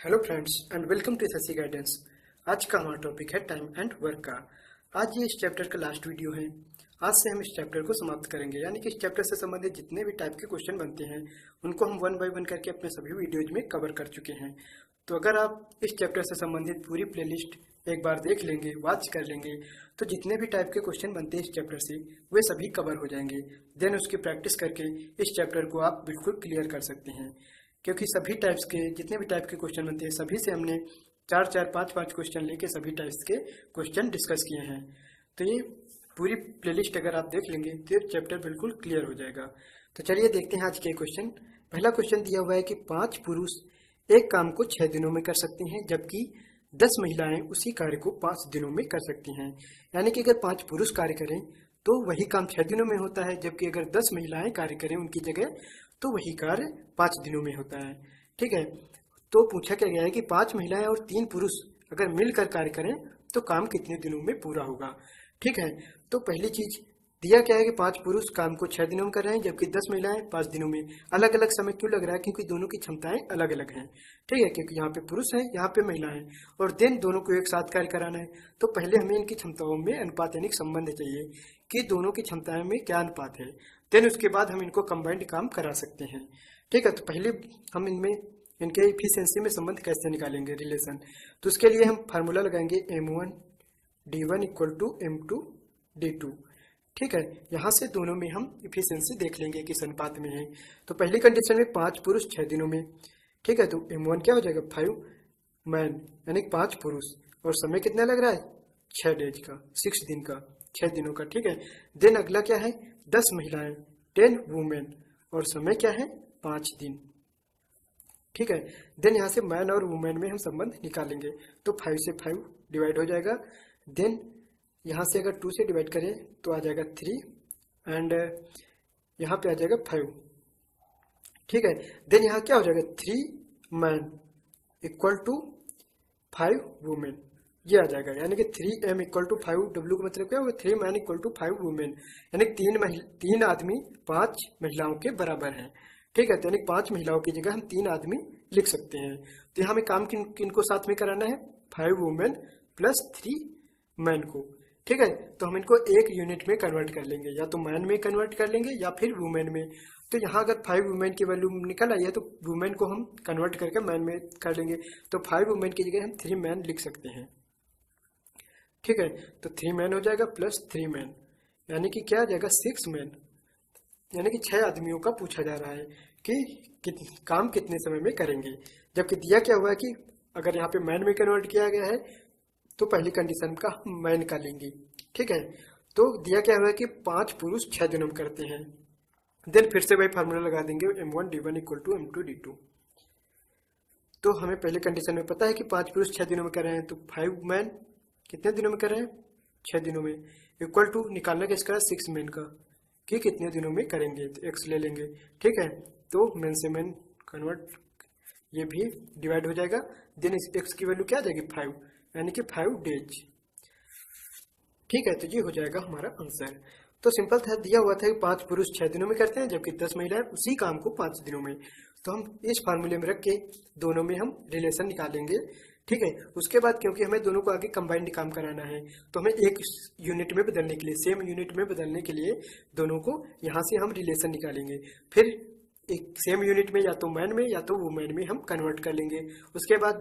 Hello friends and welcome to SSC guidance. आज का हमारा टॉपिक है टाइम एंड वर्क का। आज ये इस चैप्टर का लास्ट वीडियो है। आज से हम इस चैप्टर को समाप्त करेंगे, यानी कि इस चैप्टर से संबंधित जितने भी टाइप के क्वेश्चन बनते हैं उनको हम वन बाय वन करके अपने सभी वीडियोज में कवर कर चुके हैं। तो अगर आप इस चैप्टर से संबंधित पूरी प्लेलिस्ट एक बार देख लेंगे, वॉच कर लेंगे, तो जितने भी टाइप के क्वेश्चन बनते हैं इस चैप्टर से वे सभी कवर हो जाएंगे। देन उसकी प्रैक्टिस करके इस चैप्टर को आप बिल्कुल क्लियर कर सकते हैं, क्योंकि सभी टाइप्स के जितने भी टाइप के क्वेश्चन बनते हैं सभी से हमने 4-4, 5-5 क्वेश्चन लेके सभी टाइप्स के क्वेश्चन डिस्कस किए हैं। तो ये पूरी प्लेलिस्ट अगर आप देख लेंगे तो ये चैप्टर बिल्कुल क्लियर हो जाएगा। तो चलिए देखते हैं आज के क्वेश्चन। पहला क्वेश्चन दिया हुआ है कि 5 पुरुष एक काम को 6 दिनों में कर सकते हैं, जबकि 10 महिलाएं उसी कार्य को 5 दिनों में कर सकती हैं। यानी कि अगर 5 पुरुष कार्य करें तो वही काम 6 दिनों में होता है, जबकि अगर 10 महिलाएं कार्य करें उनकी जगह तो वही कार्य 5 दिनों में होता है। ठीक है, तो पूछा क्या गया है कि 5 महिलाएं और 3 पुरुष अगर मिलकर कार्य करें तो काम कितने दिनों में पूरा होगा। ठीक है, तो पहली चीज दिया क्या है कि 5 पुरुष काम को 6 दिनों में कर रहे हैं, जबकि 10 महिलाएं 5 दिनों में। अलग अलग समय क्यों लग रहा है? क्योंकि दोनों की क्षमताएं अलग अलग हैं। ठीक है, क्योंकि यहाँ पे पुरुष है, यहाँ पे महिलाएं, और देन दोनों को एक साथ कार्य कराना है। तो पहले हमें इनकी क्षमताओं में अनुपात यानी संबंध चाहिए कि दोनों की क्षमताएं में क्या अनुपात है। देन उसके बाद हम इनको कंबाइंड काम करा सकते हैं। ठीक है, तो पहले हम इनमें इनके इफिशियंसी में संबंध कैसे निकालेंगे, रिलेशन। तो उसके लिए हम फार्मूला लगाएंगे M1 D1 = M2 D2। ठीक है, यहाँ से दोनों में हम इफिशियंसी देख लेंगे किस अनुपात में है। तो पहली कंडीशन में 5 पुरुष 6 दिनों में। ठीक है, तो M1 क्या हो जाएगा 5 मैन, यानी 5 पुरुष, और समय कितना लग रहा है 6 डेज का, 6 दिन का, 6 दिनों का। ठीक है, देन अगला क्या है 10 महिलाएं 10 वुमेन, और समय क्या है 5 दिन। ठीक है, देन यहाँ से मैन और वुमेन में हम संबंध निकालेंगे। तो 5 से 5 डिवाइड हो जाएगा। देन यहाँ से अगर 2 से डिवाइड करें तो आ जाएगा 3, एंड यहाँ पे आ जाएगा 5। ठीक है, देन यहाँ क्या हो जाएगा 3 मैन = 5 वुमेन, ये आ जाएगा। यानी कि 3M = 5 W का मतलब क्या होगा 3 मैन = 5 वुमेन, यानी 3 आदमी 5 महिलाओं के बराबर हैं। ठीक है, तो यानी 5 महिलाओं की जगह हम 3 आदमी लिख सकते हैं। तो यहाँ हमें काम किन को साथ में कराना है 5 वुमेन प्लस 3 मैन को। ठीक है, तो हम इनको एक यूनिट में कन्वर्ट कर लेंगे, या तो मैन में कन्वर्ट कर लेंगे या फिर वुमेन में। तो यहाँ अगर 5 वुमेन की वैल्यू निकल आई है तो वुमेन को हम कन्वर्ट करके मैन में कर लेंगे। तो 5 वुमेन की जगह हम 3 मैन लिख सकते हैं। ठीक है, तो 3 मैन हो जाएगा प्लस 3 मैन, यानी कि क्या आ जाएगा 6 मैन, यानी कि 6 आदमियों का पूछा जा रहा है कि काम कितने समय में करेंगे। जबकि दिया क्या हुआ है कि अगर यहाँ पे मैन में कन्वर्ट किया गया है तो पहली कंडीशन का हम मैन का लेंगे। ठीक है, तो दिया क्या हुआ है कि 5 पुरुष 6 दिनों में करते हैं। देन फिर से वही फार्मूला लगा देंगे M1 D1 = M2 D2। तो हमें पहले कंडीशन में पता है कि 5 पुरुष 6 दिनों में कर रहे हैं, तो 5 मैन कितने दिनों में कर रहे हैं 6 दिनों में, इक्वल टू निकालना किसका 6 मैन का कि कितने दिनों में करेंगे, तो x ले लेंगे। ठीक है, तो मैन से मैन कन्वर्ट, ये भी डिवाइड हो जाएगा। देन इस x की वैल्यू क्या आ जाएगी 5, यानी कि 5 डेज। ठीक है, तो ये हो जाएगा हमारा आंसर। तो सिंपल था, दिया हुआ था कि 5 पुरुष 6 दिनों में करते हैं, जबकि 10 महिलाएं उसी काम को 5 दिनों में। तो हम इस फार्मूले में रख के दोनों में हम रिलेशन निकालेंगे। ठीक है, उसके बाद क्योंकि हमें दोनों को आगे कंबाइंड काम कराना है तो हमें एक यूनिट में बदलने के लिए, सेम यूनिट में बदलने के लिए दोनों को यहाँ से हम रिलेशन निकालेंगे। फिर एक सेम यूनिट में या तो मैन में या तो वुमेन में हम कन्वर्ट कर लेंगे। उसके बाद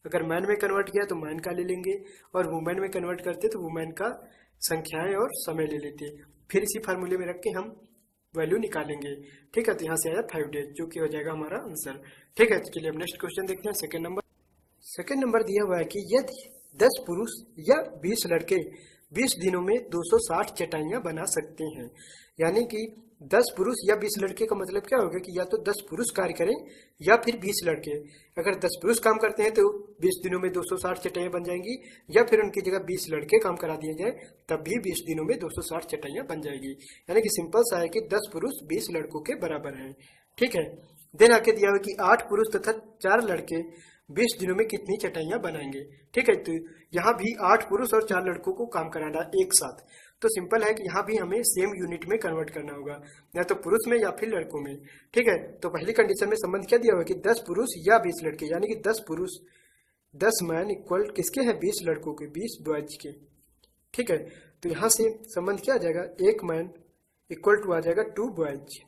अगर मैन में कन्वर्ट किया तो मैन का ले लेंगे, और वुमेन में कन्वर्ट करते तो वुमेन का संख्याएं और समय ले लेते। फिर इसी फार्मूले में रख के हम वैल्यू निकालेंगे। ठीक है, तो यहाँ से आया 5 डेज, जो कि हो जाएगा हमारा आंसर। ठीक है, तो चलिए अब नेक्स्ट क्वेश्चन देखते हैं। सेकेंड नंबर दिया हुआ है कि यदि 10 पुरुष या 20 लड़के 20 दिनों में 260 चटाइयाँ बना सकते हैं। यानी कि 10 पुरुष या 20 लड़के का मतलब क्या होगा कि या तो 10 पुरुष कार्य करें या फिर 20 लड़के। अगर 10 पुरुष काम करते हैं तो 20 दिनों में 260 चटाइयाँ बन जाएंगी, या फिर उनकी जगह 20 लड़के काम करा दिए जाए तब भी 20 दिनों में 260 चटाइयाँ बन जाएगी। यानी कि सिंपल सा है कि 10 पुरुष 20 लड़कों के बराबर हैं। ठीक है, देन आके दिया हुआ कि 8 पुरुष तथा 4 लड़के 20 दिनों में कितनी चटाइयाँ बनाएंगे। ठीक है, तो यहाँ भी 8 पुरुष और 4 लड़कों को काम कराना एक साथ। तो सिंपल है कि यहाँ भी हमें सेम यूनिट में कन्वर्ट करना होगा, या तो पुरुष में या फिर लड़कों में। ठीक है, तो पहली कंडीशन में संबंध क्या दिया हुआ है कि 10 पुरुष या 20 लड़के, यानी कि 10 पुरुष 10 मैन इक्वल किसके हैं, 20 लड़कों के, 20 बॉयज के। ठीक है, तो यहाँ से संबंध क्या आ जाएगा, 1 मैन इक्वल टू आ जाएगा 2 बॉयज।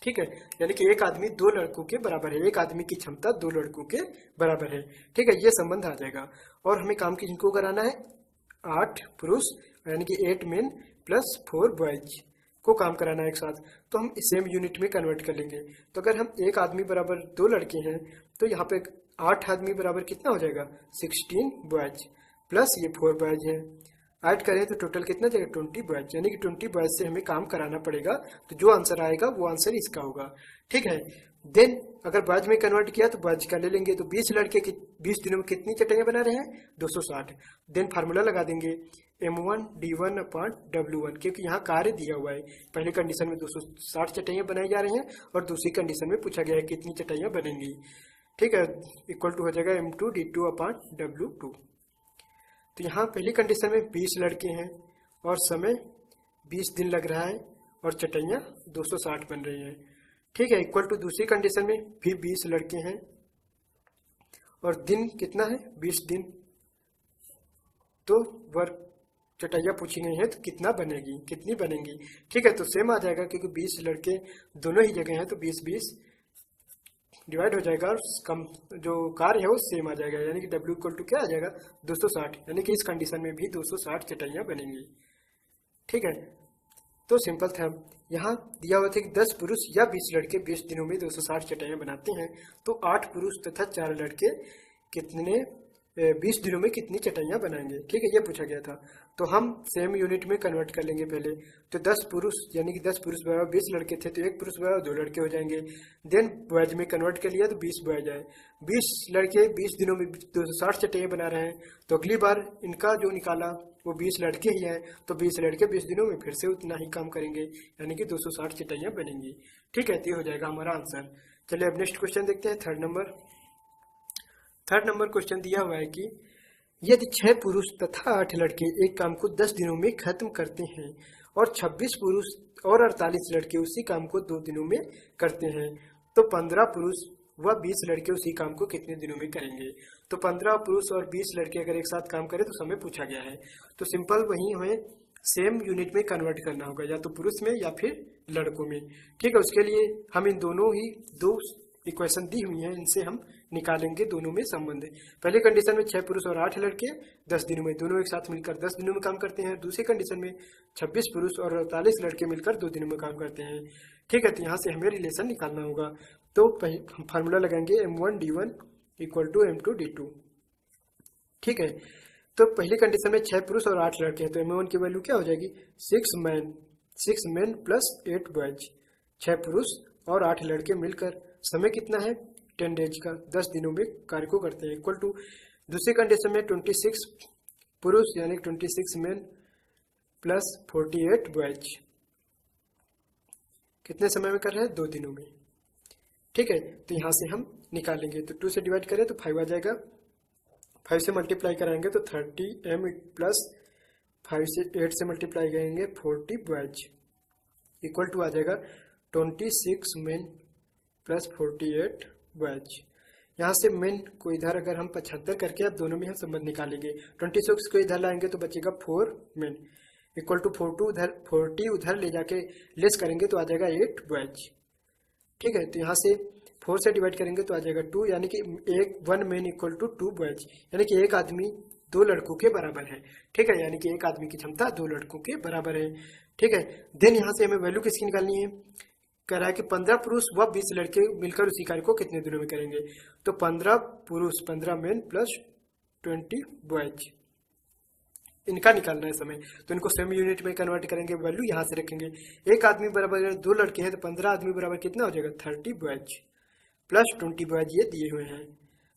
ठीक है, यानी कि एक आदमी 2 लड़कों के बराबर है, एक आदमी की क्षमता 2 लड़कों के बराबर है। ठीक है, ये संबंध आ जाएगा। और हमें काम किनको कराना है, 8 पुरुष यानी कि 8 मेन प्लस 4 बॉयज को काम कराना है एक साथ। तो हम सेम यूनिट में कन्वर्ट कर लेंगे। तो अगर हम एक आदमी बराबर 2 लड़के हैं तो यहाँ पे 8 आदमी बराबर कितना हो जाएगा, 16 बॉयज प्लस ये 4 बॉयज है। ऐड करें तो टोटल कितना जाएगा, 20 बॉयज, यानी कि 20 बॉयज से हमें काम कराना पड़ेगा। तो जो आंसर आएगा वो आंसर इसका होगा। ठीक है, देन अगर बॉयज में कन्वर्ट किया तो बॉयज का ले लेंगे। तो 20 लड़के 20 दिनों में कितनी चटाइयां बना रहे हैं, 260। देन फार्मूला लगा देंगे M1 D1 अपॉन W1, क्योंकि यहाँ कार्य दिया हुआ है। पहले कंडीशन में 260 चटाइयां बनाई जा रही हैं और दूसरी कंडीशन में पूछा गया है कितनी चटाइयां बनेंगी। ठीक है, इक्वल टू हो जाएगा M2 D2 अपॉन W2। तो यहाँ पहली कंडीशन में 20 लड़के हैं और समय 20 दिन लग रहा है और चटाइयाँ 260 बन रही हैं। ठीक है, इक्वल टू दूसरी कंडीशन में भी 20 लड़के हैं और दिन कितना है, 20 दिन। तो वर्क चटाइयाँ पूछी गई हैं तो कितना बनेगी, कितनी बनेंगी। ठीक है, तो सेम आ जाएगा क्योंकि 20 लड़के दोनों ही जगह हैं तो 20-20 डिवाइड हो जाएगा और कम जो कार्य है वो सेम आ जाएगा, यानी कि W इक्वल टू क्या आ जाएगा, 260। यानी कि इस कंडीशन में भी 260 चटाइयाँ बनेंगी। ठीक है, तो सिंपल था। यहाँ दिया हुआ था कि 10 पुरुष या 20 लड़के 20 दिनों में 260 चटाइयाँ बनाते हैं। तो 8 पुरुष तथा 4 लड़के कितने 20 दिनों में कितनी चटाइयाँ बनाएंगे। ठीक है, ये पूछा गया था। तो हम सेम यूनिट में कन्वर्ट कर लेंगे पहले। तो 10 पुरुष यानी कि 10 पुरुष बराबर 20 लड़के थे तो 1 पुरुष बराबर 2 लड़के हो जाएंगे। देन बॉयज में कन्वर्ट कर लिया तो 20 बॉयज आए। 20 लड़के 20 दिनों में 260 चटाइयाँ बना रहे हैं। तो अगली बार इनका जो निकाला वो 20 लड़के ही हैं, तो 20 लड़के 20 दिनों में फिर से उतना ही काम करेंगे, यानी कि 260 चटाइयाँ बनेंगी। ठीक है, तो ये हो जाएगा हमारा आंसर। चलिए अब नेक्स्ट क्वेश्चन देखते हैं, थर्ड नंबर क्वेश्चन दिया हुआ है कि यदि 6 पुरुष तथा 8 लड़के एक काम को 10 दिनों में खत्म करते हैं और 26 पुरुष और 48 लड़के उसी काम को 2 दिनों में करते हैं, तो 15 पुरुष व 20 लड़के उसी काम को कितने दिनों में करेंगे। तो 15 पुरुष और 20 लड़के अगर एक साथ काम करें तो समय पूछा गया है। तो सिंपल वही हमें सेम यूनिट में कन्वर्ट करना होगा, या तो पुरुष में या फिर लड़कों में। ठीक है, उसके लिए हम इन दोनों ही 2 इक्वेशन दी हुई हैं, इनसे हम निकालेंगे दोनों में संबंध। पहले कंडीशन में 6 पुरुष और 8 लड़के 10 दिनों में, दोनों एक साथ मिलकर 10 दिनों में काम करते हैं। दूसरी कंडीशन में 26 पुरुष और 48 लड़के मिलकर 2 दिनों में काम करते हैं। ठीक है, तो यहाँ से हमें रिलेशन निकालना होगा। तो फार्मूला लगाएंगे M1 D1 equal to M2 D2। ठीक है, तो पहली कंडीशन में 6 पुरुष और 8 लड़के हैं, तो M1 की वैल्यू क्या हो जाएगी, 6 मैन प्लस 8 बॉयज। 6 पुरुष और 8 लड़के मिलकर समय कितना है, 10 डेज का, 10 दिनों में कार्य को करते हैं। इक्वल टू दूसरी कंडीशन में 26 पुरुष यानी 26 मैन प्लस 48 बॉयज कितने समय में कर रहे हैं, 2 दिनों में। ठीक है, तो यहाँ से हम निकालेंगे। तो 2 से डिवाइड करें तो 5 आ जाएगा, 5 से मल्टीप्लाई कराएंगे तो 30m प्लस 5 से 8 से मल्टीप्लाई करेंगे 40 बॉयज इक्वल टू आ जाएगा 26 मैन प्लस 48 बॉयज। यहाँ से मेन को इधर अगर हम 75 करके अब दोनों में हम संबंध निकालेंगे, 26 को इधर लाएंगे तो बचेगा 4 मेन इक्वल टू 40 उधर ले जाके लेस करेंगे तो आ जाएगा 8 बॉयज। ठीक है, तो यहाँ से 4 से डिवाइड करेंगे तो आ जाएगा 2, यानी कि 1 मेन इक्वल टू 2 बॉयज, यानी कि एक आदमी 2 लड़कों के बराबर है। ठीक है, यानी कि एक आदमी की क्षमता 2 लड़कों के बराबर है। ठीक है, देन यहाँ से हमें वैल्यू किसकी निकालनी है, कह रहा है कि 15 पुरुष व 20 लड़के मिलकर उसी कार्य को कितने दिनों में करेंगे। तो 15 पुरुष 15 मेन प्लस 20 बॉयज, इनका निकालना है समय। तो इनको सेम यूनिट में कन्वर्ट करेंगे, वैल्यू यहाँ से रखेंगे। एक आदमी बराबर 2 लड़के हैं तो 15 आदमी बराबर कितना हो जाएगा, 30 बॉयज प्लस 20 बॉयज ये दिए हुए हैं।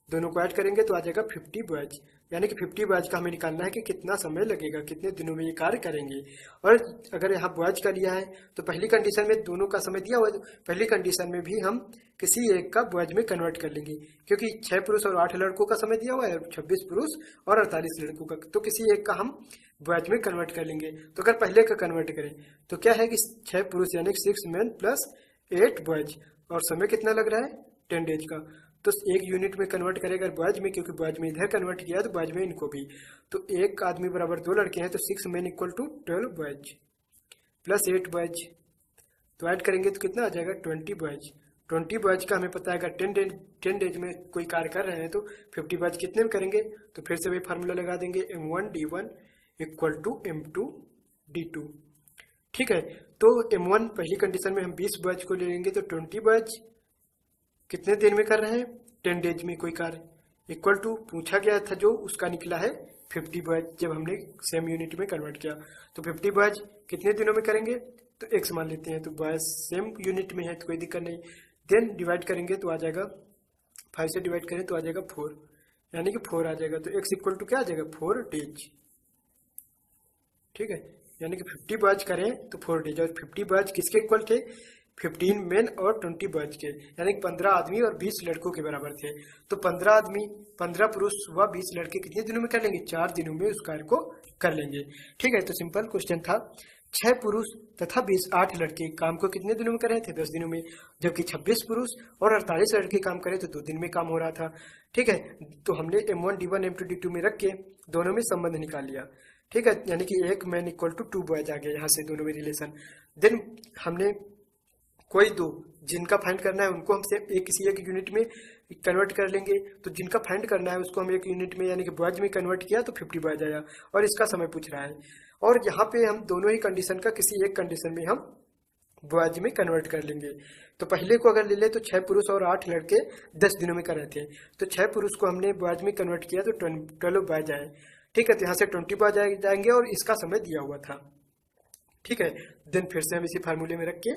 दोनों को ऐड करेंगे तो आ जाएगा 50 बॉयज, यानी कि 50 बॉयज का हमें निकालना है कि कितना समय लगेगा, कितने दिनों में ये कार्य करेंगे। और अगर यहाँ बॉयज का लिया है तो पहली कंडीशन में दोनों का समय दिया हुआ है, पहली कंडीशन में भी हम किसी एक का बॉयज में कन्वर्ट कर लेंगे, क्योंकि 6 पुरुष और 8 लड़कों का समय दिया हुआ है, 26 पुरुष और 48 लड़कों का, तो किसी एक का हम बॉयज में कन्वर्ट कर लेंगे। तो अगर पहले का कन्वर्ट करें तो क्या है कि 6 पुरुष यानी 6 मैन प्लस 8 बॉयज, और समय कितना लग रहा है 10 डेज का। तो एक यूनिट में कन्वर्ट करेगा बॉयज में, क्योंकि बॉयज में इधर कन्वर्ट किया तो बॉयज में इनको भी, तो एक आदमी बराबर 2 लड़के हैं, तो 6 man equal to 12 boys plus 8 boys, तो ऐड करेंगे तो कितना आ जाएगा 20 बॉयज। 20 बॉयज का हमें पता है 10 डेज में कोई कार्य कर रहे हैं तो 50 बॉयज कितने में करेंगे, तो फिर से वही फार्मूला लगा देंगे M1D1 इक्वल टू M2D2। ठीक है, तो M1 पहली कंडीशन में हम 20 बॉयज को ले लेंगे, तो 20 बॉयज कितने दिन में कर रहे हैं 10 डेज में कोई कार्य, इक्वल टू पूछा गया था जो उसका निकला है 50 बॉयज जब हमने सेम यूनिट में कन्वर्ट किया। तो 50 बॉयज कितने दिनों में करेंगे, तो x मान लेते हैं, तो बॉयज सेम यूनिट में है तो कोई दिक्कत नहीं। देन डिवाइड करेंगे तो आ जाएगा 5 से डिवाइड करें तो आ जाएगा 4, यानी कि 4 आ जाएगा, तो x इक्वल टू क्या आ जाएगा 4 डेज। ठीक है, यानी कि 50 बॉयज करें तो 4 डेज, और 50 बॉयज किसके इक्वल थे 15 मेन और 20 बॉयज के, यानी कि 15 आदमी और 20 लड़कों के बराबर थे। तो 15 आदमी 15 पुरुष व 20 लड़के कितने दिनों में कर लेंगे, 4 दिनों में उस कार्य को कर लेंगे। ठीक है, तो सिंपल क्वेश्चन था। 6 पुरुष तथा 8 लड़के काम को कितने दिनों में कर रहे थे 10 दिनों में, जबकि 26 पुरुष और 48 लड़के काम करे तो 2 दिन में काम हो रहा था। ठीक है, तो हमने M1D1 M2D2 में रख के दोनों में संबंध निकाल लिया। ठीक है, यानी कि एक मैन इक्वल टू 2 बॉयज आ गया यहाँ से दोनों में रिलेशन। देन हमने कोई दो जिनका फाइंड करना है उनको हमसे किसी एक यूनिट में कन्वर्ट कर लेंगे, तो जिनका फाइंड करना है उसको हम एक यूनिट में यानी कि बॉयज में कन्वर्ट किया तो 50 बॉयज आया, और इसका समय पूछ रहा है। और यहाँ पे हम दोनों ही कंडीशन का किसी एक कंडीशन में हम बॉयज में कन्वर्ट कर लेंगे। तो पहले को अगर ले ले तो 6 पुरुष और 8 लड़के 10 दिनों में कर रहे थे, तो 6 पुरुष को हमने बॉयज में कन्वर्ट किया तो 12 बॉयज आए। ठीक है, तो यहाँ से 20 बॉयज जाएंगे और इसका समय दिया हुआ था। ठीक है, देन फिर से हम इसी फार्मूले में रख के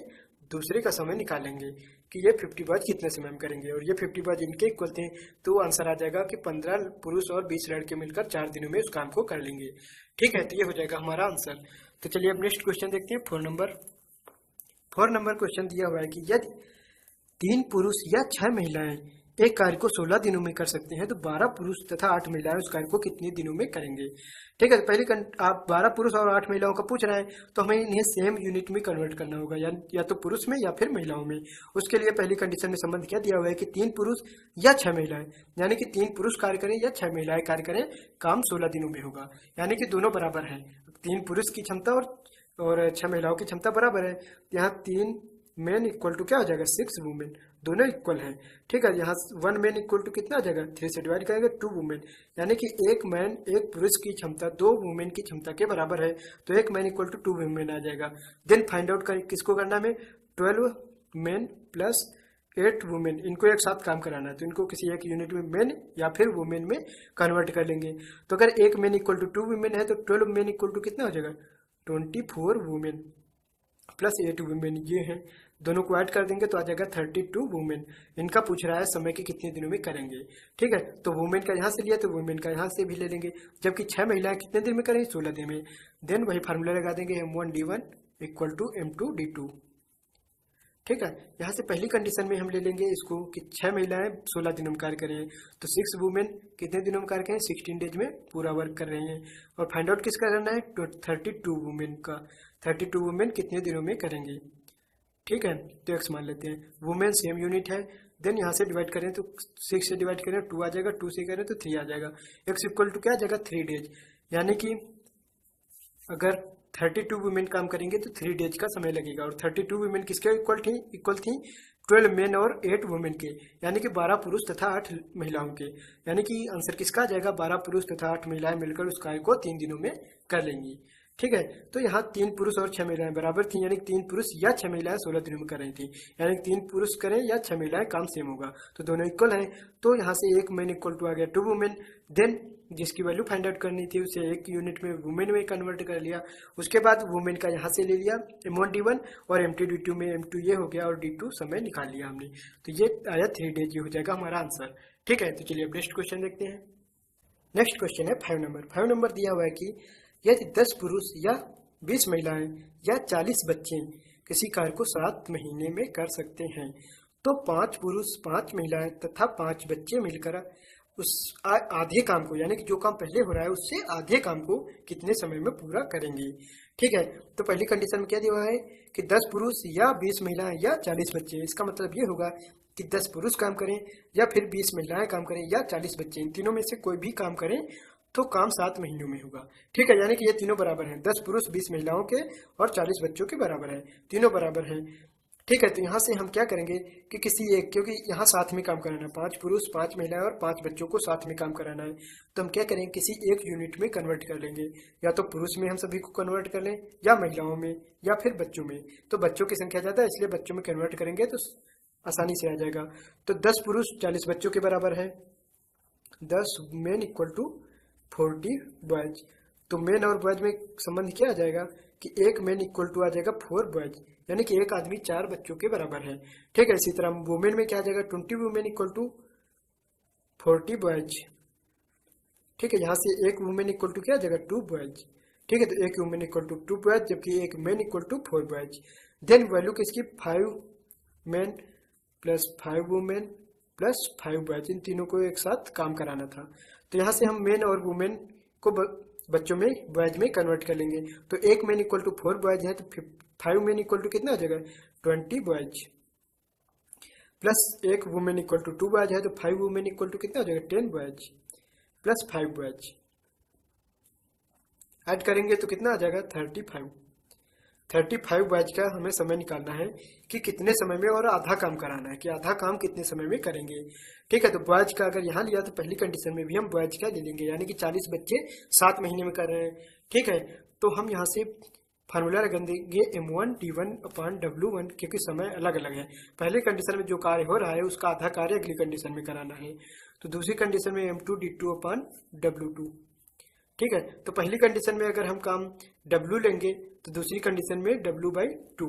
दूसरे का समय निकालेंगे कि ये 50 बॉयज कितने समय में करेंगे, और ये 50 बॉयज इनके इक्वल थे, तो आंसर आ जाएगा कि 15 पुरुष और 20 लड़के मिलकर 4 दिनों में उस काम को कर लेंगे। ठीक है, तो ये हो जाएगा हमारा आंसर। तो चलिए अब नेक्स्ट क्वेश्चन देखते हैं। 4 नंबर क्वेश्चन दिया हुआ है कि यदि 3 पुरुष या 6 महिलाएं एक कार्य को 16 दिनों में कर सकते हैं तो 12 पुरुष तथा 8 महिलाएं उस कार्य को कितने दिनों में करेंगे। ठीक है, पहले आप 12 पुरुष और 8 महिलाओं का पूछ रहे हैं तो हमें इन्हें सेम यूनिट में कन्वर्ट करना होगा, या तो पुरुष में या फिर महिलाओं में। उसके लिए पहली कंडीशन में संबंध क्या दिया हुआ है कि 3 पुरुष या 6 महिलाएं, यानी कि 3 पुरुष कार्य करें या 6 महिलाएं कार्य करें, काम 16 दिनों में होगा, यानी कि दोनों बराबर है। 3 पुरुष की क्षमता और 6 महिलाओं की क्षमता बराबर है। यहाँ 3 मैन इक्वल टू क्या हो जाएगा 6 वुमेन, दोनों इक्वल है। ठीक है, यहाँ 1 मैन इक्वल टू कितना आ जाएगा 3 से डिवाइड करेंगे 2 वुमेन, यानी कि 1 मैन 1 पुरुष की क्षमता 2 वुमेन की क्षमता के बराबर है, तो 1 मैन इक्वल टू 2 वुमेन आ जाएगा। देन फाइंड आउट किसको करना है, 12 मैन प्लस 8 वुमेन, इनको एक साथ काम कराना है, तो इनको किसी एक यूनिट में मैन या फिर वुमेन में कन्वर्ट कर लेंगे। तो अगर 1 मैन इक्वल टू 2 वुमेन है तो 12 मैन इक्वल टू कितना हो जाएगा 24 वुमेन प्लस 8 वुमेन, ये है, दोनों को ऐड कर देंगे तो आ जाएगा 32 वुमेन। इनका पूछ रहा है समय के कितने दिनों में करेंगे। ठीक है, तो वुमेन का यहाँ से लिया तो वुमेन का यहाँ से भी ले लेंगे, जबकि 6 महिलाएं कितने दिन में करेंगे 16 दिन में। देन वही फार्मूला लगा देंगे M1D1 इक्वल टू M2D2। ठीक है, यहाँ से पहली कंडीशन में हम ले लेंगे इसको कि 6 महिलाएं 16 दिनों में कार्य कर रही हैं, तो 6 वुमेन कितने दिनों में कार्य करें 16 डेज में पूरा वर्क कर रही हैं। और फाइंड आउट किसका करना है 32 वुमेन का, 32 वुमेन कितने दिनों में करेंगे। ठीक है, तो x मान लेते हैं, वुमेन सेम यूनिट है। देन यहाँ से डिवाइड करें तो 6 से डिवाइड करें 2 आ जाएगा, 2 से करें तो 3 आ जाएगा। x इक्वल टू क्या आ जाएगा 3 डेज, यानी कि अगर 32 वुमेन काम करेंगे तो 3 डेज का समय लगेगा। और 32 वुमेन किसके इक्वल थी 12 मेन और 8 वुमेन के, यानी कि 12 पुरुष तथा 8 महिलाओं के, यानी कि आंसर किसका आ जाएगा 12 पुरुष तथा 8 महिलाएं मिलकर उस कार्य को 3 दिनों में कर लेंगी। ठीक है, तो यहाँ 3 पुरुष और 6 महिलाएं बराबर थी, यानी कि 3 पुरुष या 6 महिलाएं 16 दिनों में कर रही थी, यानी कि 3 पुरुष करें या 6 महिलाएं काम सेम होगा, तो दोनों इक्वल हैं। तो यहाँ से 1 मैन इक्वल टू आ गया 2 वुमेन। देन जिसकी वैल्यू फाइंड आउट करनी थी उसे एक यूनिट में वुमेन में कन्वर्ट कर लिया। उसके बाद वुमेन का यहाँ से ले लिया M1D1 और M2D2 में M2 ये हो गया और D2 समय निकाल लिया हमने, तो ये आया 3 डेज, ये हो जाएगा हमारा आंसर। ठीक है, तो चलिए अब नेक्स्ट क्वेश्चन देखते हैं। नेक्स्ट क्वेश्चन है 5 नंबर। 5 नंबर दिया हुआ है कि यदि 10 पुरुष या 20 महिलाएं या 40 बच्चे किसी कार्य को 7 महीने में कर सकते हैं, तो 5 पुरुष, 5 महिलाएं तथा 5 बच्चे मिलकर उस आधे काम को, यानी कि जो काम पहले हो रहा है उससे आधे काम को कितने समय में पूरा करेंगे। ठीक है, तो पहली कंडीशन में क्या दिया हुआ है कि 10 पुरुष या 20 महिलाएं या 40 बच्चे। इसका मतलब ये होगा कि 10 पुरुष काम करें या फिर 20 महिलाएं काम करें या 40 बच्चे, इन तीनों में से कोई भी काम करें तो काम 7 महीनों में होगा। ठीक है, यानी कि ये तीनों बराबर हैं, 10 पुरुष 20 महिलाओं के और 40 बच्चों के बराबर है, तीनों बराबर हैं। ठीक है, तो यहाँ से हम क्या करेंगे कि किसी एक, क्योंकि यहाँ साथ में काम कराना है, 5 पुरुष 5 महिलाएं और 5 बच्चों को साथ में काम कराना है, तो हम क्या करेंगे किसी एक यूनिट में कन्वर्ट कर लेंगे, या तो पुरुष में हम सभी को कन्वर्ट कर लें या महिलाओं में या फिर बच्चों में। तो बच्चों की संख्या ज़्यादा है इसलिए बच्चों में कन्वर्ट करेंगे तो आसानी से आ जाएगा। तो 10 पुरुष 40 बच्चों के बराबर है, 10 मेन इक्वल टू 40 बॉयज। तो मेन और बॉयज में संबंध क्या आ जाएगा कि एक मेन इक्वल टू आ जाएगा 4 बॉयज, यानी कि एक आदमी 4 बच्चों के बराबर है। ठीक है, इसी तरह वुमेन में क्या आ जाएगा 20 वुमेन इक्वल टू 40 बॉयज। ठीक है, यहाँ से एक वुमेन इक्वल टू क्या आ जाएगा 2 बॉयज। ठीक है, तो एक वुमेन इक्वल टू 2 बॉयज जबकि एक men equal to 4 boys. Then value किसकी 5 men plus 5 women plus 5 boys, इन तीनों को एक साथ काम कराना था। तो यहाँ से हम मेन और वुमेन को बच्चों में बॉयज में कन्वर्ट कर लेंगे। तो एक मेन इक्वल टू 4 बॉयज है तो 5 मेन इक्वल टू कितना आ जाएगा 20 बॉयज, प्लस एक वुमेन इक्वल टू 2 बॉयज है तो 5 वुमेन इक्वल टू कितना आ जाएगा 10 बॉयज प्लस 5 बॉयज। ऐड करेंगे तो कितना आ जाएगा 35 बॉयज का हमें समय निकालना है कि कितने समय में और आधा काम कराना है कि आधा काम कितने समय में करेंगे। ठीक है, तो बॉयज का अगर यहाँ लिया तो पहली कंडीशन में भी हम बॉयज का ले लेंगे, यानी कि 40 बच्चे 7 महीने में कर रहे हैं। ठीक है, तो हम यहाँ से फार्मूला लगा देंगे M1 D1 अपान W1, क्योंकि समय अलग अलग है। पहले कंडीशन में जो कार्य हो रहा है उसका आधा कार्य अगली कंडीशन में कराना है, तो दूसरी कंडीशन में M2 D2 अपान W2। ठीक है, तो पहली कंडीशन में अगर हम काम W लेंगे तो दूसरी कंडीशन में W/2,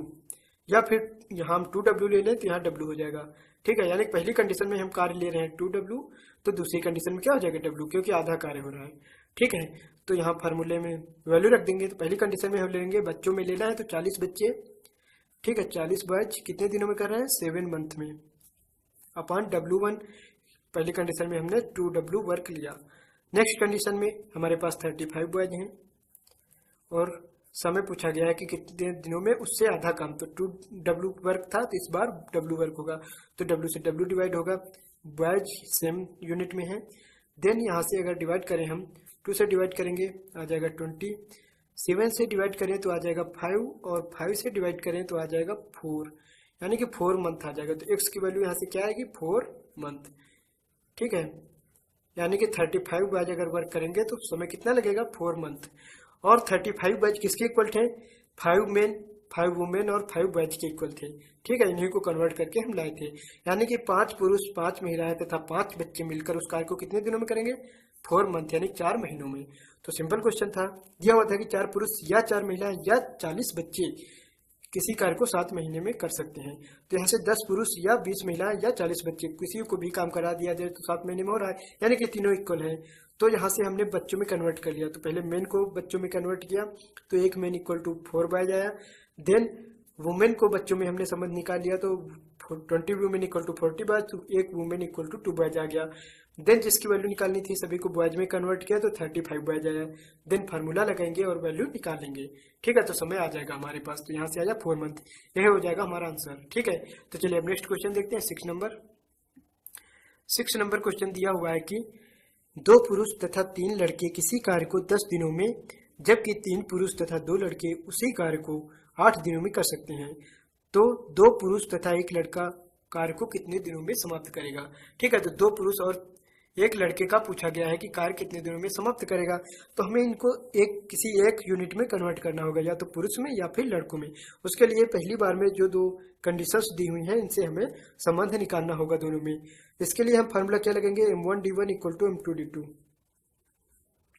या फिर यहाँ हम 2W ले लें तो यहाँ W हो जाएगा। ठीक है, यानी पहली कंडीशन में हम कार्य ले रहे हैं 2W, तो दूसरी कंडीशन में क्या हो जाएगा W, क्योंकि आधा कार्य हो रहा है। ठीक है, तो यहाँ फार्मूले में वैल्यू रख देंगे। तो पहली कंडीशन में हम लेंगे बच्चों में लेना है तो 40 बच्चे। ठीक है, 40 बॉयज कितने दिनों में कर रहे हैं 7 मंथ में, अपान W1, पहली कंडीशन में हमने 2W वर्क लिया। नेक्स्ट कंडीशन में हमारे पास 35 बॉयज हैं और समय पूछा गया है कि कितने दिनों में उससे आधा काम, तो 2W वर्क था तो इस बार W वर्क होगा, तो W से W डिवाइड होगा, बॉयज सेम यूनिट में है। देन यहाँ से अगर डिवाइड करें हम 2 से डिवाइड करेंगे आ जाएगा 20, 7 से डिवाइड करें तो आ जाएगा 5 और 5 से डिवाइड करें तो आ जाएगा 4, यानी कि 4 मंथ आ जाएगा। तो x की वैल्यू यहाँ से क्या आएगी 4 मंथ। ठीक है, यानी कि 35 बॉयज अगर वर्क करेंगे तो समय कितना लगेगा 4 मंथ। और 35 बॉयज किसके इक्वल थे 5 मेन 5 वुमेन और 5 बॉयज के इक्वल थे। ठीक है, इन्हीं को कन्वर्ट करके हम लाए थे, यानी कि 5 पुरुष 5 महिलाएं तथा 5 बच्चे मिलकर उस कार्य को कितने दिनों में करेंगे 4 मंथ, यानी 4 महीनों में। तो सिंपल क्वेश्चन था, दिया हुआ था कि 4 पुरुष या 4 महिलाएं या 40 बच्चे किसी कार्य को 7 महीने में कर सकते हैं। तो यहाँ से 10 पुरुष या 20 महिलाएं या 40 बच्चे किसी को भी काम करा दिया जाए तो 7 महीने में हो रहा है, यानी कि तीनों इक्वल हैं। तो यहाँ से हमने बच्चों में कन्वर्ट कर लिया, तो पहले मेन को बच्चों में कन्वर्ट किया तो एक मेन इक्वल टू 4 बॉयज आया। देन वुमेन को बच्चों में हमने समझ निकाल लिया तो 20 वुमेन इक्वल टू 40 बॉयज, तो एक वुमेन इक्वल टू 2 बॉयज आ गया। देन जिसकी वैल्यू निकालनी थी सभी को बॉयज में कन्वर्ट किया तो 35 बॉयज आया। देन फार्मूला लगाएंगे और वैल्यू निकालेंगे। ठीक है, तो समय आ जाएगा हमारे पास, तो यहाँ से आ जाए 4 मंथ, यह हो जाएगा हमारा आंसर। ठीक है, तो चलिए अब नेक्स्ट क्वेश्चन देखते हैं 6 नंबर। 6 नंबर क्वेश्चन दिया हुआ है कि 2 पुरुष तथा 3 लड़के किसी कार्य को 10 दिनों में, जबकि 3 पुरुष तथा 2 लड़के उसी कार्य को 8 दिनों में कर सकते हैं, तो 2 पुरुष तथा 1 लड़का कार्य को कितने दिनों में समाप्त करेगा। ठीक है, तो 2 पुरुष और 1 लड़के का पूछा गया है कि कार्य कितने दिनों में समाप्त करेगा, तो हमें इनको किसी एक यूनिट में कन्वर्ट करना होगा, या तो पुरुष में या फिर लड़कों में। उसके लिए पहली बार में जो 2 कंडीशंस दी हुई हैं इनसे हमें संबंध निकालना होगा दोनों में। इसके लिए हम फार्मूला क्या लगेंगे M1 D1 equal to M2 D2,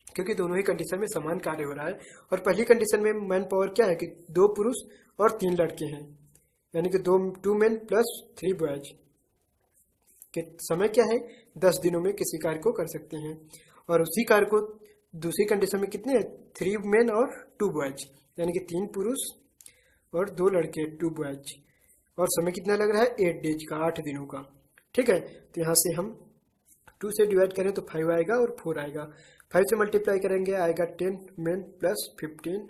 क्योंकि दोनों ही कंडीशन में समान कार्य हो रहा है। और पहली कंडीशन में मैन पावर क्या है कि 2 पुरुष और 3 लड़के हैं, यानी कि 2 मेन प्लस 3 बॉयज। कि समय क्या है, 10 दिनों में किसी कार्य को कर सकते हैं। और उसी कार्य को दूसरी कंडीशन में कितने, 3 मेन और 2 बॉयज, यानी कि 3 पुरुष और 2 लड़के, 2 बॉयज। और समय कितना लग रहा है, 8 डेज का, 8 दिनों का। ठीक है, तो यहाँ से हम 2 से डिवाइड करें तो 5 आएगा और 4 आएगा। 5 से मल्टीप्लाई करेंगे आएगा 10 men plus 15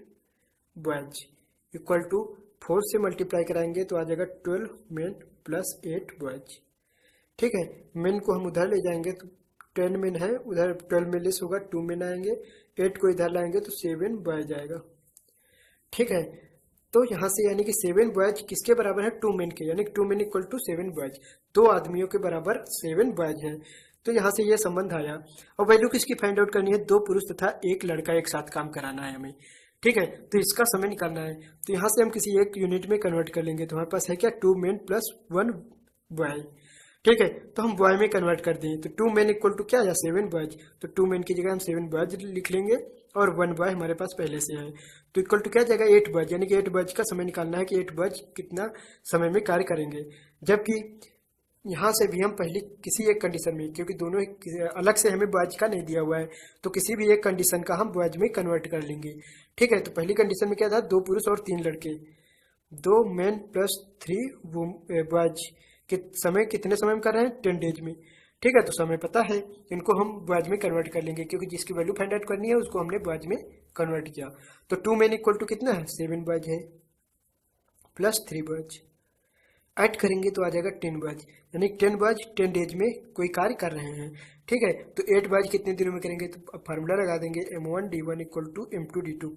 boys equal to 4 से मल्टीप्लाई कराएंगे तो आ जाएगा 12 मेन प्लस 8 बॉयज। ठीक है, मेन को हम उधर ले जाएंगे तो 10 मेन है, उधर 12 में लेस होगा, 2 मेन आएंगे, 8 को इधर लाएंगे तो 7 बॉयज आएगा। ठीक है, तो यहाँ से यानी कि 7 बॉयज किसके बराबर है, 2 मेन के, यानी 2 मेन इक्वल टू 7 बॉयज, 2 आदमियों के बराबर 7 बॉयज हैं। तो यहाँ से ये संबंध आया। और वैल्यू किसकी फाइंड आउट करनी है, 2 पुरुष तथा 1 लड़का एक साथ काम कराना है हमें। ठीक है, तो इसका समय निकालना है। तो यहाँ से हम किसी एक यूनिट में कन्वर्ट कर लेंगे। तो हमारे पास है क्या, 2 मेन प्लस 1 बॉय। ठीक है, तो हम बॉय में कन्वर्ट कर दें तो 2 मेन इक्वल टू क्या आया, 7 बॉयज। तो 2 मेन की जगह हम 7 बॉयज लिख लेंगे और 1 बॉय हमारे पास पहले से है, तो इक्वल टू क्या जाएगा, 8 बॉयज। यानी कि 8 बॉयज का समय निकालना है कि 8 बॉयज कितना समय में कार्य करेंगे। जबकि यहाँ से भी हम पहले किसी एक कंडीशन में, क्योंकि दोनों अलग से हमें बॉयज का नहीं दिया हुआ है, तो किसी भी एक कंडीशन का हम बॉयज में कन्वर्ट कर लेंगे। ठीक है, तो पहली कंडीशन में क्या था, 2 पुरुष और 3 लड़के, 2 मेन प्लस 3 बॉयज के समय कितने समय में कर रहे हैं, 10 डेज में। ठीक है, तो समय पता है, इनको हम बॉयज में कन्वर्ट कर लेंगे, क्योंकि जिसकी वैल्यू फाइंड आउट करनी है उसको हमने बॉयज में कन्वर्ट किया। तो 2 मेन इक्वल टू कितना है, 7 बॉयज है प्लस 3 बॉयज, ऐड करेंगे तो आ जाएगा 10 बॉयज, यानी 10 बॉयज 10 डेज में कोई कार्य कर रहे हैं। ठीक है, तो 8 बॉयज कितने दिनों में करेंगे, तो फार्मूला लगा देंगे M1D1 इक्वल टू M2D2।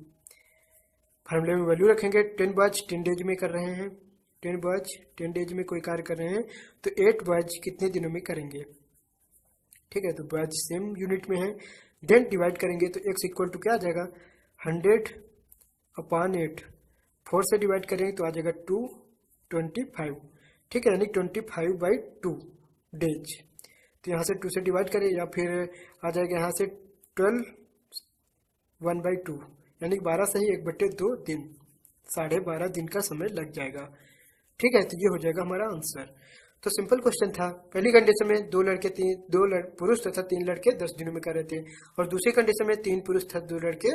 फार्मूले में वैल्यू रखेंगे, 10 बॉयज 10 डेज में कर रहे हैं, 10 बॉयज 10 डेज में कोई कार्य कर रहे हैं, तो 8 बॉयज कितने दिनों में करेंगे। ठीक है, तो बॉयज सेम यूनिट में है, देन डिवाइड करेंगे तो x इक्वल टू क्या आ जाएगा, 100/8, 4 से डिवाइड करेंगे तो आ जाएगा 225। ठीक है, यानी 25/2 डेज। तो यहाँ से 2 से डिवाइड करें या फिर आ जाएगा यहाँ से 12 1/2, यानी 12 से ही 1/2 दिन, 12.5 दिन का समय लग जाएगा। ठीक है, तो ये हो जाएगा हमारा आंसर। तो सिंपल क्वेश्चन था। पहली कंडीशन में 2 पुरुष तथा 3 लड़के 10 दिनों में कर रहे थे, और दूसरी कंडीशन में 3 पुरुष तथा 2 लड़के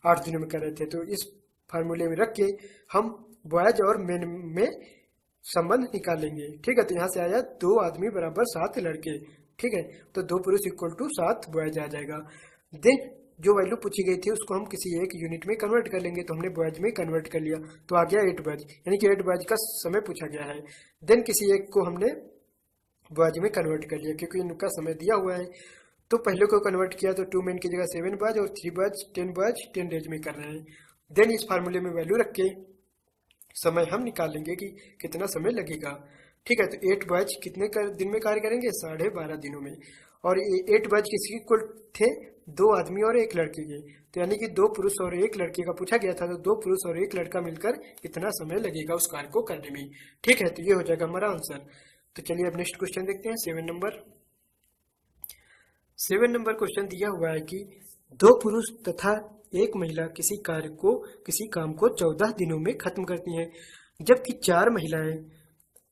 8 दिनों में कर रहे थे। तो इस फार्मूले में रख के हम बॉयज और मेन में संबंध निकालेंगे। ठीक है, तो यहाँ से आया 2 आदमी बराबर 7 लड़के। ठीक है, तो 2 पुरुष इक्वल टू 7 बॉयज आ जाएगा। देन जो वैल्यू पूछी गई थी उसको हम किसी एक यूनिट में कन्वर्ट कर लेंगे, तो हमने बॉयज में कन्वर्ट कर लिया, तो आ गया 8 बॉयज, यानी कि 8 बॉयज का समय पूछा गया है। देन किसी एक को हमने बॉयज में कन्वर्ट कर लिया, क्योंकि इनका समय दिया हुआ है। तो पहले को कन्वर्ट किया तो 2 मेन की जगह 7 बॉयज और 3 बॉयज 10 डेज में कर रहे हैं। देन इस फार्मूले में वैल्यू रख के समय हम निकाल लेंगे कि कितना समय लगेगा। ठीक है, तो 8 बॉयज कितने दिन में कार्य करेंगे, 12.5 दिनों में। और 8 बॉयज किसके इक्वल थे, 2 आदमी और 1 लड़के के, तो यानी कि 2 पुरुष और 1 लड़के का पूछा गया था, तो 2 पुरुष और 1 लड़का मिलकर इतना समय लगेगा उस कार्य को करने में। ठीक है, तो ये हो जाएगा हमारा आंसर। तो चलिए अब नेक्स्ट क्वेश्चन देखते हैं, 7 नंबर क्वेश्चन दिया हुआ है कि 2 पुरुष तथा 1 महिला किसी काम को 14 दिनों में खत्म करती हैं, जबकि 4 महिलाएं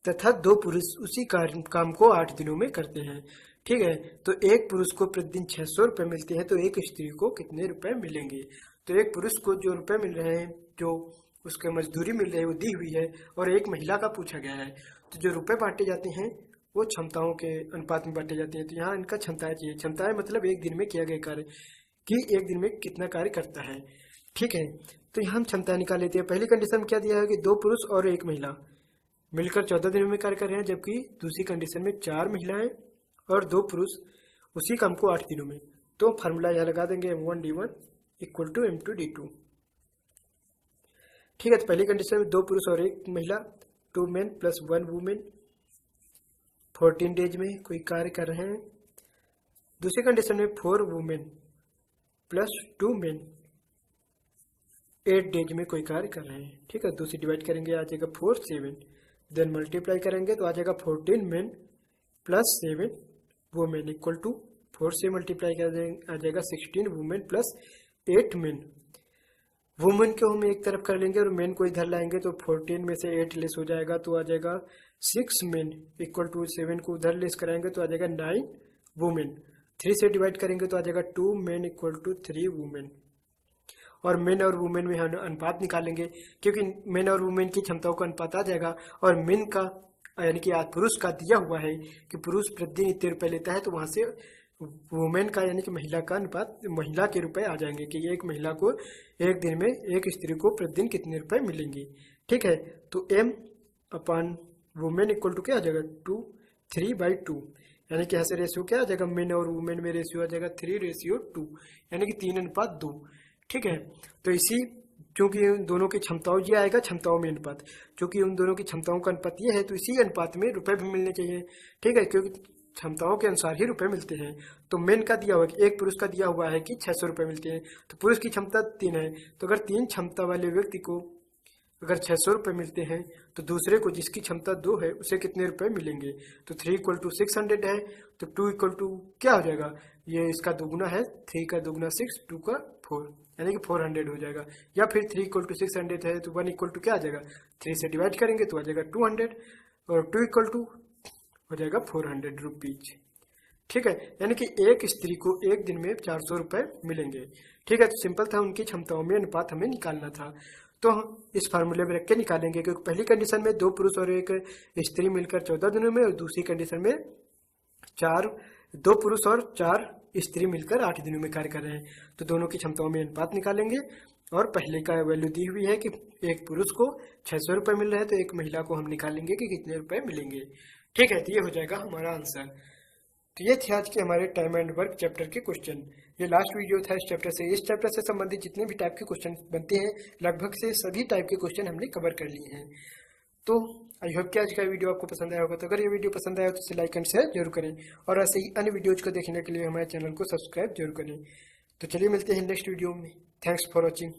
तथा 2 पुरुष उसी काम को 8 दिनों में करते हैं। ठीक है, तो एक पुरुष को प्रतिदिन 600 रुपये मिलते हैं, तो एक स्त्री को कितने रुपए मिलेंगे। तो एक पुरुष को जो रुपए मिल रहे हैं, जो उसके मजदूरी मिल रही है वो दी हुई है, और एक महिला का पूछा गया है। तो जो रुपए बांटे जाते हैं वो क्षमताओं के अनुपात में बांटे जाते हैं। तो यहाँ इनका क्षमताएं चाहिए, क्षमताएं मतलब एक दिन में किया गया कार्य कि एक दिन में कितना कार्य करता है। ठीक है, तो यहाँ हम क्षमता निकाल लेते हैं। पहली कंडीशन में क्या दिया है कि 2 पुरुष और 1 महिला मिलकर 14 दिनों में कार्य कर रहे हैं, जबकि दूसरी कंडीशन में 4 महिलाएं और 2 पुरुष उसी काम को 8 दिनों में। तो फार्मूला यहाँ लगा देंगे M1D1 इक्वल टू M2D2। ठीक है, तो पहली कंडीशन में 2 पुरुष और 1 महिला, 2 मेन प्लस 1 वुमेन 14 डेज में कोई कार्य कर रहे हैं। दूसरी कंडीशन में 4 वुमेन प्लस 2 मेन 8 डेज में कोई कार्य कर रहे हैं। ठीक है, दूसरी डिवाइड करेंगे आ जाएगा 4 7, देन मल्टीप्लाई करेंगे तो आ जाएगा 14 men plus 7 women equal to 4 से मल्टीप्लाई कर देंगे आ जाएगा 16 वुमेन प्लस 8 मेन। वुमेन को हम एक तरफ कर लेंगे और मेन को इधर लाएंगे तो 14 में से 8 लेस हो जाएगा, तो आ जाएगा 6 मेन इक्वल टू 7 को उधर लेस कराएंगे तो आ जाएगा 9 वुमेन। 3 से डिवाइड करेंगे तो आ जाएगा 2 मेन इक्वल टू 3 वुमेन। और मेन और वुमेन में हम अनुपात निकालेंगे, क्योंकि मेन और वुमेन की क्षमताओं का अनुपात आ जाएगा। और मेन का यानी कि आज पुरुष का दिया हुआ है कि पुरुष प्रतिदिन इतने रुपए लेता है, तो वहां से वुमेन का यानी कि महिला का अनुपात महिला के रुपए आ जाएंगे कि एक महिला को एक दिन में एक स्त्री को प्रतिदिन कितने रुपए मिलेंगे। ठीक है, तो m upon women equal to क्या आ जाएगा 3/2, यानी कि ऐसे रेशियो क्या आ जाएगा, मेन और वुमेन में रेशियो आ जाएगा 3:2, यानी कि 3:2। ठीक है, तो इसी क्योंकि उन दोनों की क्षमताओं ये आएगा क्षमताओं में अनुपात, क्योंकि उन दोनों की क्षमताओं का अनुपात ये है, तो इसी अनुपात में रुपए भी मिलने चाहिए। ठीक है, क्योंकि क्षमताओं के अनुसार ही रुपए मिलते हैं। तो मेन का दिया हुआ है, एक पुरुष का दिया हुआ है कि 600 रुपए मिलते हैं, तो पुरुष की क्षमता 3 है, तो अगर 3 क्षमता वाले व्यक्ति को अगर 600 रुपए मिलते हैं, तो दूसरे को जिसकी क्षमता 2 है उसे कितने रुपए मिलेंगे। तो 3 इक्वल टू 600 है, तो 2 इक्वल टू क्या हो जाएगा, ये इसका दोगुना है, 3 का दोगुना 6, 2 का 4, यानी कि 400 हो जाएगा। या फिर 3 इक्वल टू 600 है, तो 1 इक्वल टू क्या आ जाएगा, 3 से डिवाइड करेंगे तो आ जाएगा 200, और 2 इक्वल टू हो जाएगा 400 रुपीज। ठीक है, यानी कि एक स्त्री को एक दिन में 400 रुपए मिलेंगे। ठीक है, तो सिंपल था, उनकी क्षमताओं में अनुपात हमें निकालना था, तो हम इस फार्मूले में रख के निकालेंगे। क्योंकि पहली कंडीशन में 2 पुरुष और एक स्त्री मिलकर 14 दिनों में, और दूसरी कंडीशन में 2 पुरुष और 4 स्त्री मिलकर 8 दिनों में कार्य कर रहे हैं। तो दोनों की क्षमताओं में अनुपात निकालेंगे, और पहले का वैल्यू दी हुई है कि एक पुरुष को 600 रुपए मिल रहे हैं, तो एक महिला को हम निकालेंगे कि कितने रुपए मिलेंगे। ठीक है, तो ये हो जाएगा हमारा आंसर। तो ये थे आज के हमारे टाइम एंड वर्क चैप्टर के क्वेश्चन। ये लास्ट वीडियो था इस चैप्टर से। इस चैप्टर से संबंधित जितने भी टाइप के क्वेश्चन बनते हैं, लगभग से सभी टाइप के क्वेश्चन हमने कवर कर लिए हैं। तो आई होप कि आज का वीडियो आपको पसंद आया होगा। तो अगर ये वीडियो पसंद आया तो इसे लाइक एंड शेयर जरूर करें, और ऐसे ही अन्य वीडियोज को देखने के लिए हमारे चैनल को सब्सक्राइब जरूर करें। तो चलिए मिलते हैं नेक्स्ट वीडियो में। Thanks for watching.